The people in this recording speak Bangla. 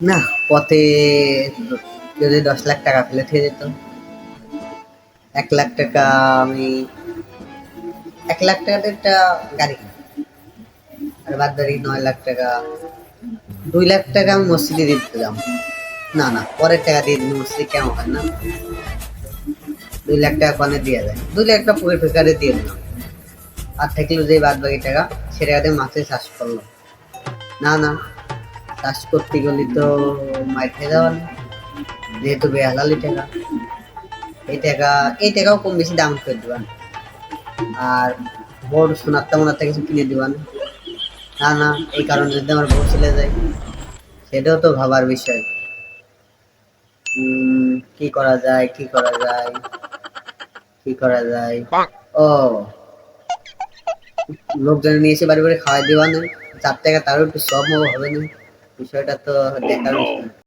না, পথে যদি ১০ লাখ টাকা ফেলে থেকে যেত, ১ লাখ টাকা আমি ১ লাখ টাকাতে একটা গাড়ি কিনতাম। আর বাদ বাকি ৯ লাখ টাকা, ২ লাখ টাকা আমি মসজিদে দিয়ে দিতাম। না না, পরের টাকা দিয়ে দিলে মসজিদে কেমন হয় না? ২ লাখ টাকা কনে দেওয়া যায়? ২ লাখ টাকা পুকুর ফেকারে দিয়ে দিলাম। আর থাকলো যে বাদ বাকি টাকা, সে টাকা দিয়ে মাছের চাষ করলাম। না না, চাষ করতে গেলে তো মাইর খেয়ে যাওয়া না, যেহেতু বেহালালি টাকা। এই টাকা, এই টাকাও কম বেশি দাম করে দিবান। আর বড় সোনার তেমনার কিছু কিনে দিবান। না না, এই কারণে যদি আমার বউ চলে যায়, সেটাও তো ভাবার বিষয়। কি করা যায়, কি করা যায়, কি করা যায়? ও, লোকজন নিয়ে এসে বাড়ি বাড়ি খাওয়াই দিবা না, ৪ টাকা তারও একটু সব হবে না, বিষয়টা তো দেখার বিষয়।